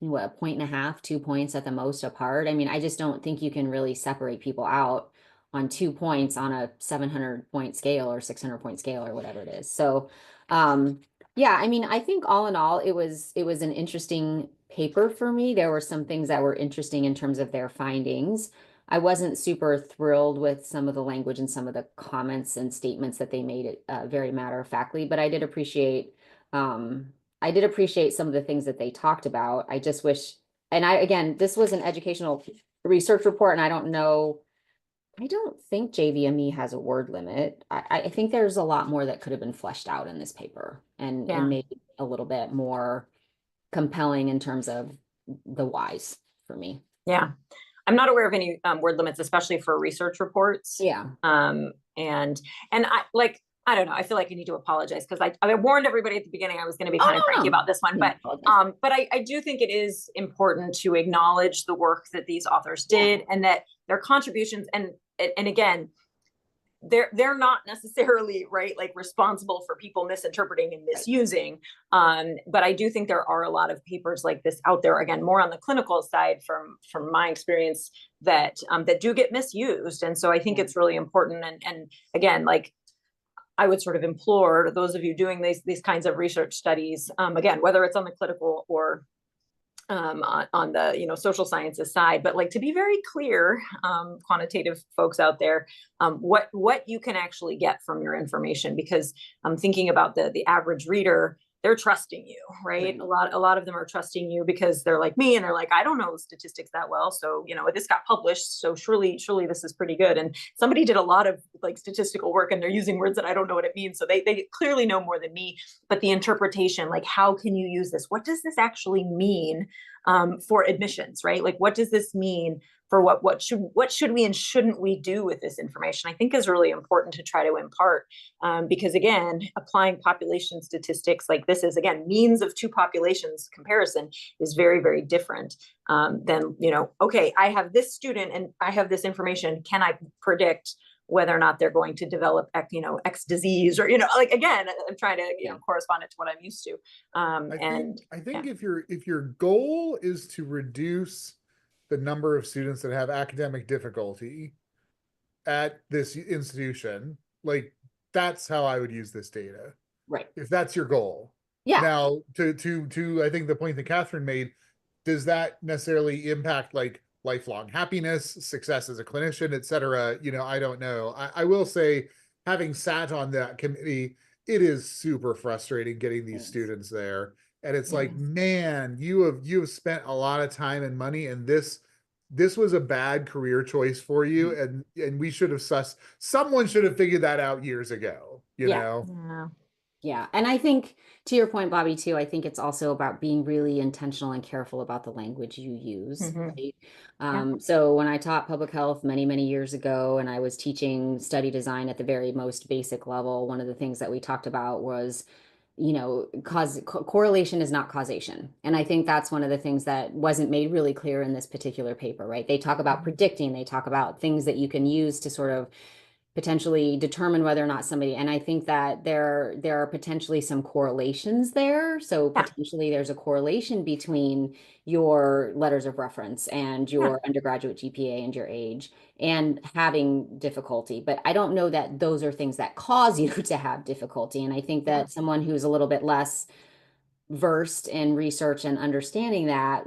what, a point and a half, 2 points at the most apart. I mean, I just don't think you can really separate people out on 2 points on a 700-point scale or 600-point scale or whatever it is. So, yeah, I mean, I think all in all, it was an interesting paper for me. There were some things that were interesting in terms of their findings. I wasn't super thrilled with some of the language and some of the comments and statements that they made it very matter-of-factly, but I did appreciate some of the things that they talked about. I just wish, and again, this was an educational research report, and I don't think JVME has a word limit. I think there's a lot more that could have been fleshed out in this paper and maybe a little bit more compelling in terms of the whys for me. Yeah. I'm not aware of any word limits, especially for research reports. Yeah. And I don't know. I feel like I need to apologize because I warned everybody at the beginning I was going to be kind of cranky about this one, but I do think it is important to acknowledge the work that these authors did and that their contributions and again, they're not necessarily right, like responsible for people misinterpreting and misusing. But I do think there are a lot of papers like this out there, again, more on the clinical side from my experience that do get misused. And so I think it's really important. And again, like, I would sort of implore those of you doing these kinds of research studies, again, whether it's on the clinical or on the social sciences side, but like to be very clear, quantitative folks out there, what you can actually get from your information, because I'm thinking about the average reader. They're trusting you, right? A lot of them are trusting you because they're like me and they're like, I don't know statistics that well. So, this got published. So surely this is pretty good. And somebody did a lot of like statistical work and they're using words that I don't know what it means. So they clearly know more than me, but the interpretation, like, how can you use this? What does this actually mean for admissions, right? Like, what does this mean for what should we and shouldn't we do with this information? I think is really important to try to impart, because again, applying population statistics like this is, again, means of two populations comparison is very, very different than, okay, I have this student and I have this information. Can I predict whether or not they're going to develop, X disease or, like, again, I'm trying to, correspond it to what I'm used to. I think if your goal is to reduce the number of students that have academic difficulty at this institution, like, that's how I would use this data. Right. If that's your goal. Yeah. Now, to I think the point that Catherine made, does that necessarily impact like lifelong happiness, success as a clinician, et cetera? I don't know. I will say, having sat on that committee, it is super frustrating getting these students there. And it's like, man, you have spent a lot of time and money, and this was a bad career choice for you. And we should have someone should have figured that out years ago, know? Yeah. And I think, to your point, Bobby, too, I think it's also about being really intentional and careful about the language you use. Right? So when I taught public health many, many years ago, and I was teaching study design at the very most basic level, one of the things that we talked about was, correlation is not causation. And I think that's one of the things that wasn't made really clear in this particular paper, right? They talk about predicting, they talk about things that you can use to sort of potentially determine whether or not somebody, and I think that there are potentially some correlations there. So potentially there's a correlation between your letters of reference and your undergraduate GPA and your age and having difficulty. But I don't know that those are things that cause you to have difficulty. And I think that someone who's a little bit less versed in research and understanding that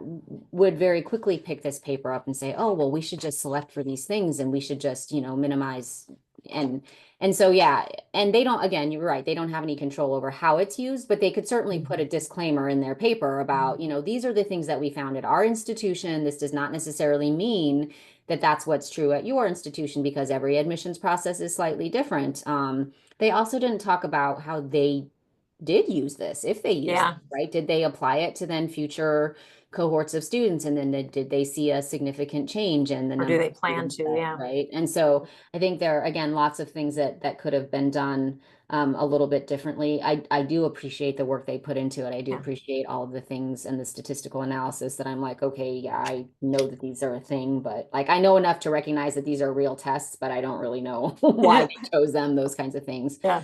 would very quickly pick this paper up and say, oh, well, we should just select for these things and we should just, minimize And so, yeah, and they don't, again, you're right, they don't have any control over how it's used, but they could certainly put a disclaimer in their paper about, these are the things that we found at our institution. This does not necessarily mean that that's what's true at your institution, because every admissions process is slightly different. They also didn't talk about how they did use this, if they used it, right? Did they apply it to then future cohorts of students, and then did they see a significant change in the Or do number they of plan students to? right? And so I think there are, again, lots of things that could have been done a little bit differently. I do appreciate the work they put into it. I do appreciate all of the things and the statistical analysis that I'm like, okay, yeah, I know that these are a thing, but like I know enough to recognize that these are real tests, but I don't really know why they chose them, those kinds of things. Yeah.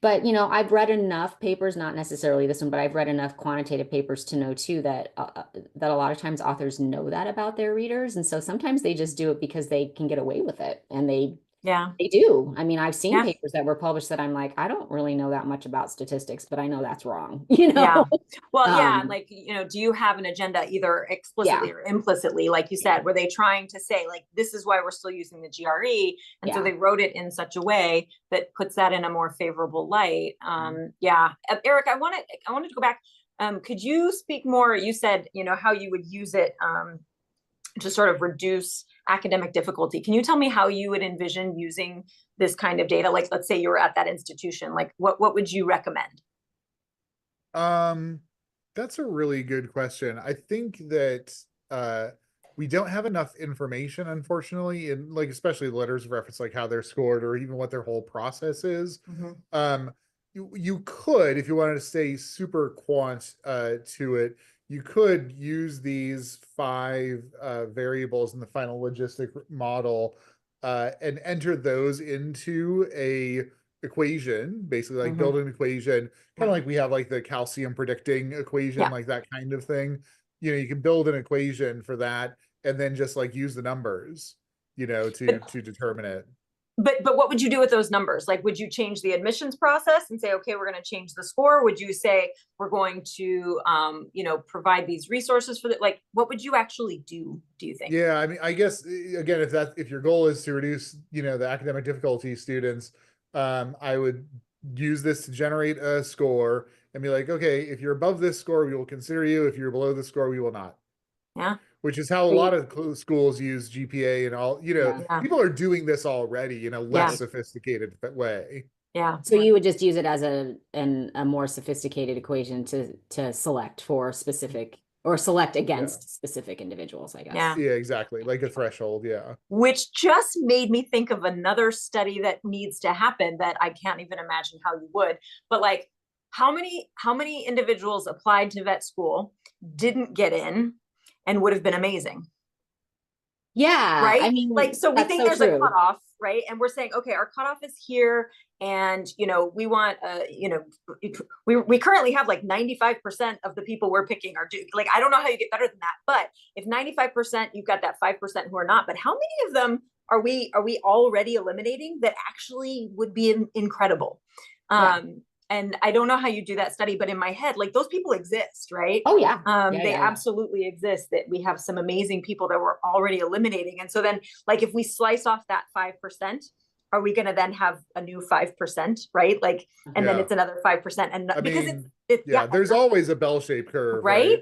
But, I've read enough papers, not necessarily this one, but I've read enough quantitative papers to know too that that a lot of times authors know that about their readers. And so sometimes they just do it because they can get away with it. And they do. I mean, I've seen papers that were published that I'm like, I don't really know that much about statistics, but I know that's wrong, Yeah. Well, like, do you have an agenda either explicitly or implicitly, like you said, were they trying to say like, this is why we're still using the GRE? And so they wrote it in such a way that puts that in a more favorable light. Eric, I wanted to go back. Could you speak more? You said, how you would use it to sort of reduce academic difficulty. Can you tell me how you would envision using this kind of data? Like, let's say you were at that institution, like what would you recommend? That's a really good question. I think that we don't have enough information, unfortunately, in like especially the letters of reference, like how they're scored or even what their whole process is. You could, if you wanted to stay super quant to it, you could use these 5 variables in the final logistic model and enter those into a equation, basically like build an equation, kind of like we have like the calcium predicting equation, like that kind of thing. You can build an equation for that and then just like use the numbers, to determine it. But what would you do with those numbers? Like, would you change the admissions process and say, okay, we're going to change the score? Would you say we're going to, provide these resources for that? Like, what would you actually do you think? Yeah, I mean, I guess again, if your goal is to reduce, the academic difficulty students, I would use this to generate a score and be like, okay, if you're above this score, we will consider you. If you're below this score, we will not. Yeah. Which is how a lot of schools use GPA and all, people are doing this already in a less sophisticated way. Yeah. So you would just use it as a more sophisticated equation to select for specific or select against specific individuals, I guess. Yeah, exactly. Like a threshold. Yeah. Which just made me think of another study that needs to happen that I can't even imagine how you would, but like how many individuals applied to vet school, didn't get in, and would have been amazing. Yeah. Right. I mean, like, so we think so there's true. a cutoff, right? And we're saying, okay, our cutoff is here. And, we want, we currently have like 95% of the people we're picking are like, I don't know how you get better than that, but if 95%, you've got that 5% who are not, but how many of them are we already eliminating that actually would be incredible? And I don't know how you do that study, but in my head, like those people exist, right? Oh yeah. They absolutely exist, that we have some amazing people that we're already eliminating. And so then like, if we slice off that 5%, are we going to then have a new 5%, right? Like, and then it's another 5%. And because there's always a bell-shaped curve, right?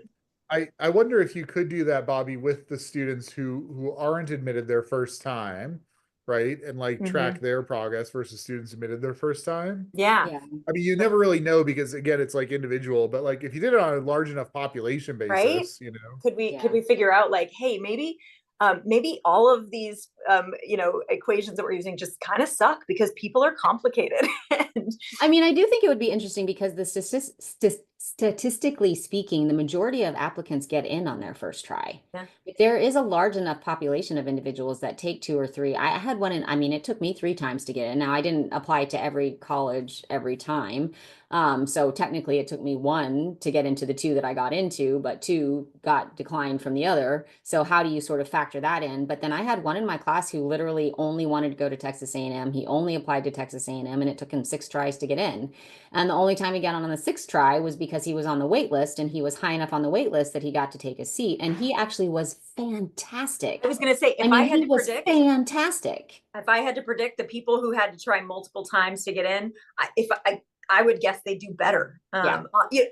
I wonder if you could do that, Bobby, with the students who aren't admitted their first time, right? And like track their progress versus students admitted their first time. Yeah. I mean, you never really know because again, it's like individual, but like if you did it on a large enough population basis, could we figure out like, hey, maybe all of these, equations that we're using just kind of suck because people are complicated. I mean, I do think it would be interesting because statistically speaking, the majority of applicants get in on their first try. Yeah. If there is a large enough population of individuals that take 2 or 3, I had one it took me 3 times to get in. Now I didn't apply to every college every time. So technically it took me 1 to get into the 2 that I got into, but 2 got declined from the other. So how do you sort of factor that in? But then I had one in my class who literally only wanted to go to Texas A&M. He only applied to Texas A&M and it took him 6 tries to get in. And the only time he got on the 6th try was because because he was on the wait list and he was high enough on the wait list that he got to take a seat. And he actually was fantastic. I was going to say, he was fantastic. If I had to predict the people who had to try multiple times to get in, I would guess they do better. I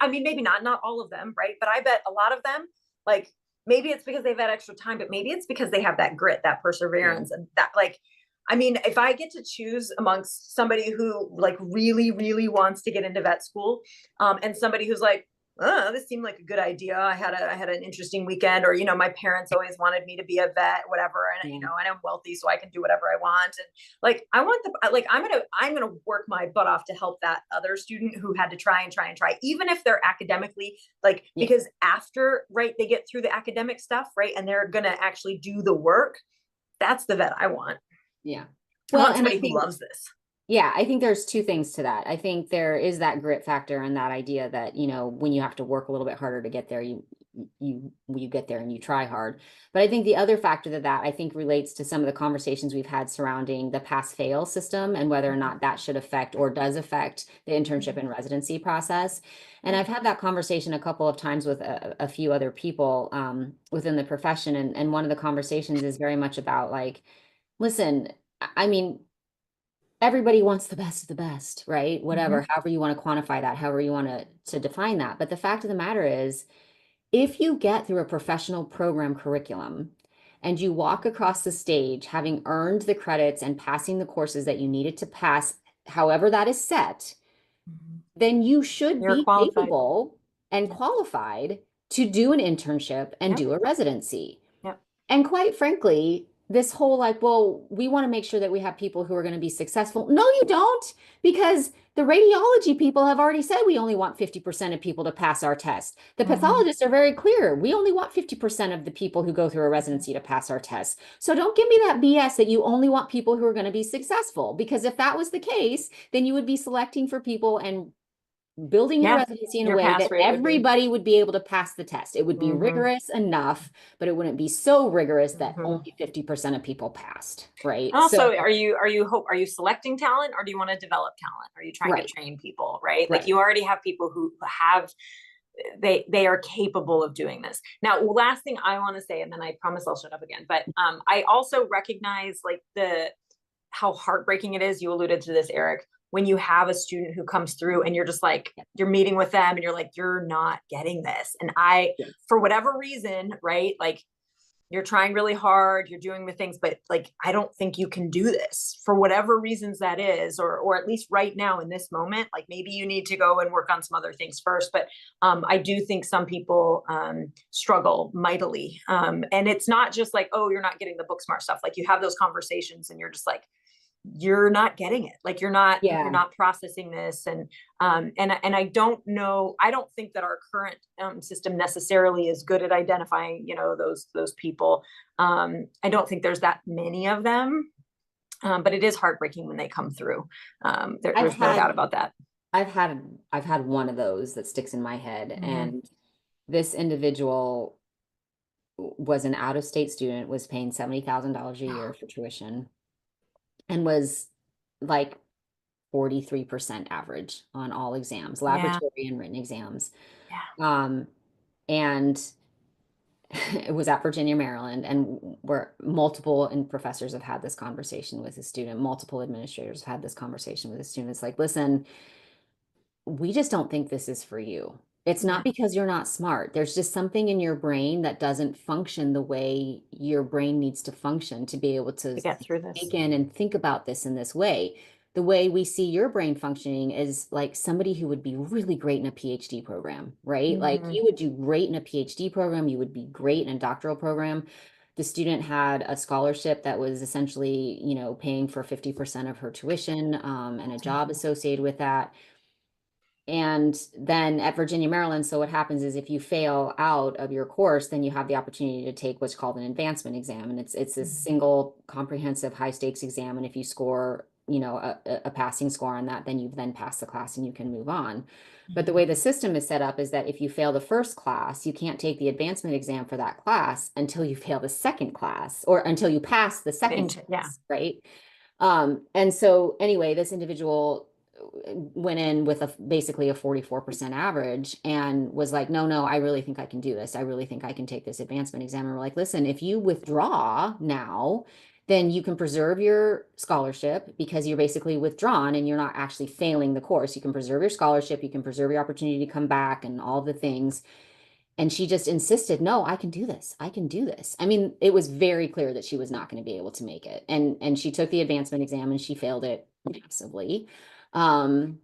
mean, maybe not all of them, right? But I bet a lot of them, like, maybe it's because they've had extra time, but maybe it's because they have that grit, that perseverance, and that, like, I mean, if I get to choose amongst somebody who like really, really wants to get into vet school, and somebody who's like, oh, this seemed like a good idea. I had an interesting weekend, or, you know, my parents always wanted me to be a vet, whatever. And, you know, and I'm wealthy, so I can do whatever I want. And like, I'm going to work my butt off to help that other student who had to try, even if they're academically like, because after, right, they get through the academic stuff, right, and they're going to actually do the work. That's the vet I want. Yeah. Well, I want somebody who loves this. Yeah, I think there's two things to that. I think there is that grit factor and that idea that, you know, when you have to work a little bit harder to get there, you get there and you try hard. But I think the other factor that I think relates to some of the conversations we've had surrounding the pass-fail system and whether or not that should affect or does affect the internship and residency process. And I've had that conversation a couple of times with a few other people within the profession. And one of the conversations is very much about like, listen, I mean, everybody wants the best of the best, right? Whatever, however you want to quantify that, however you want to define that. But the fact of the matter is, if you get through a professional program curriculum and you walk across the stage, having earned the credits and passing the courses that you needed to pass, however that is set, then you should be capable and qualified to do an internship and do a residency. And quite frankly, this whole like, well, we want to make sure that we have people who are going to be successful. No, you don't, because the radiology people have already said we only want 50% of people to pass our test. The pathologists are very clear. We only want 50% of the people who go through a residency to pass our test. So don't give me that BS that you only want people who are going to be successful, because if that was the case, then you would be selecting for people and building your residency in a way that everybody would be able to pass the test. It would be rigorous enough, but it wouldn't be so rigorous that only 50% of people passed, right? Also, are you selecting talent, or do you want to develop talent? Are you trying to train people, right? Like you already have people who have they are capable of doing this. Now, last thing I want to say, and then I promise I'll shut up again, but I also recognize like how heartbreaking it is. You alluded to this, Eric, when you have a student who comes through and you're just like, you're meeting with them and you're like, you're not getting this. And for whatever reason, right? Like you're trying really hard, you're doing the things, but like, I don't think you can do this for whatever reasons that is, or at least right now in this moment, like maybe you need to go and work on some other things first. But I do think some people struggle mightily. And it's not just like, oh, you're not getting the book smart stuff. Like you have those conversations and you're just like, you're not getting it. Like you're not processing this. And I don't know, I don't think that our current system necessarily is good at identifying, you know, those people. I don't think there's that many of them, but it is heartbreaking when they come through. There's no doubt about that. I've had one of those that sticks in my head, and this individual was an out-of-state student, was paying $70,000 a year for tuition, and was like 43% average on all exams, laboratory and written exams. And it was at Virginia, Maryland, and where multiple professors have had this conversation with a student, multiple administrators have had this conversation with a student. It's like, listen, we just don't think this is for you. It's not because you're not smart. There's just something in your brain that doesn't function the way your brain needs to function to be able to get through this, take in and think about this in this way. The way we see your brain functioning is like somebody who would be really great in a PhD program, right? Like you would do great in a PhD program. You would be great in a doctoral program. The student had a scholarship that was essentially, you know, paying for 50% of her tuition and a job associated with that. And then at Virginia, Maryland, so what happens is if you fail out of your course, then you have the opportunity to take what's called an advancement exam. And it's a single comprehensive high stakes exam. And if you score, you know, a passing score on that, then you've then passed the class and you can move on. But the way the system is set up is that if you fail the first class, you can't take the advancement exam for that class until you fail the second class, or until you pass the second class, right? And so anyway, this individual went in with basically a 44% average and was like, no, I really think I can do this. I really think I can take this advancement exam. And we're like, listen, if you withdraw now, then you can preserve your scholarship because you're basically withdrawn and you're not actually failing the course. You can preserve your scholarship, you can preserve your opportunity to come back and all the things. And she just insisted, no, I can do this. I can do this. I mean, it was very clear that she was not going to be able to make it. And she took the advancement exam and she failed it massively. And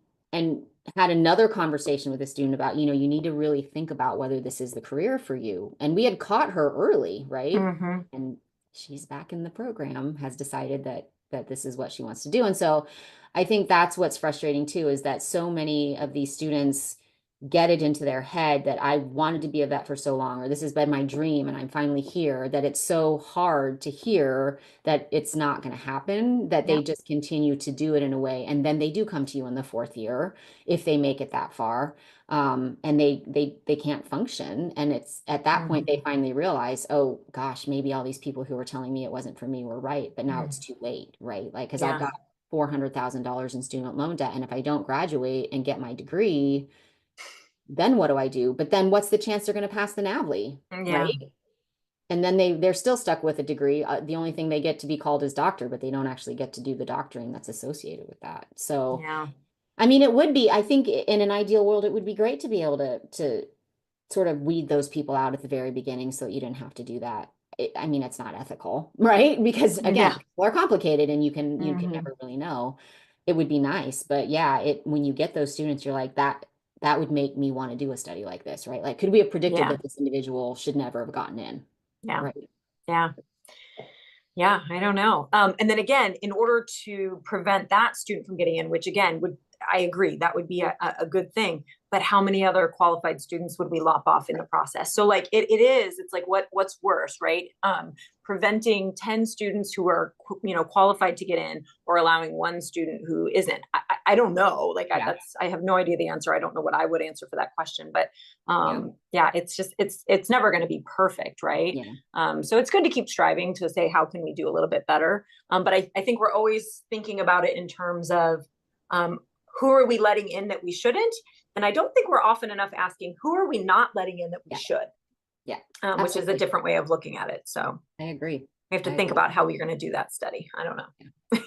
had another conversation with a student about, you need to really think about whether this is the career for you. And we had caught her early, right? Mm-hmm. And she's back in the program, has decided that this is what she wants to do. And so I think that's what's frustrating too, is that so many of these students get it into their head that I wanted to be a vet for so long, or this has been my dream and I'm finally here, that it's so hard to hear that it's not going to happen, that they just continue to do it in a way. And then they do come to you in the 4th year, if they make it that far, and they can't function. And it's at that point, they finally realize, oh gosh, maybe all these people who were telling me it wasn't for me were right, but now it's too late, right? Like, because I've got $400,000 in student loan debt. And if I don't graduate and get my degree, then what do I do? But then what's the chance they're going to pass the NAVLE, right? And then they're still stuck with a degree. The only thing they get to be called is doctor, but they don't actually get to do the doctoring that's associated with that. So, I mean, it would be, I think in an ideal world, it would be great to be able to sort of weed those people out at the very beginning so that you didn't have to do that. I mean, it's not ethical, right? Because again, people are complicated and you can never really know. It would be nice, but yeah, when you get those students, you're like, that would make me want to do a study like this, right? Like, could we have predicted that this individual should never have gotten in? Right. Yeah, I don't know. And then again, in order to prevent that student from getting in, which again, I agree, that would be a good thing, but how many other qualified students would we lop off in the process? So like it's like, what's worse, right? Preventing 10 students who are, qualified to get in, or allowing one student who isn't. I don't know. Like I have no idea the answer. I don't know what I would answer for that question, but it's just, it's never going to be perfect. Right. So it's good to keep striving to say, how can we do a little bit better? But I think we're always thinking about it in terms of, who are we letting in that we shouldn't? And I don't think we're often enough asking, who are we not letting in that we should? Which is a different way of looking at it. So I agree. We have to think about how we're going to do that study. I don't know.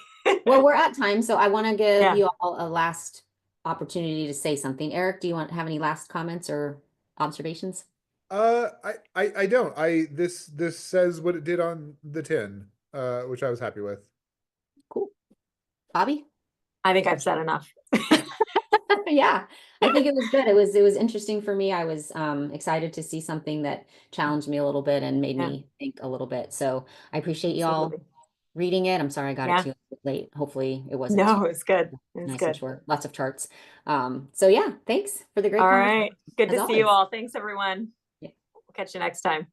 Well, we're at time, so I want to give you all a last opportunity to say something. Eric, do you have any last comments or observations? I don't. This says what it did on the tin, which I was happy with. Cool. Bobby? I think I've said enough. Yeah, I think it was good. It was interesting for me. I was excited to see something that challenged me a little bit and made me think a little bit. So I appreciate you all reading it. I'm sorry I got it to you late. Hopefully it wasn't. No, it's good. It's nice good. And short. Lots of charts. So yeah, thanks for the great All conversation. right. Good to see you all. Thanks, everyone. We'll catch you next time.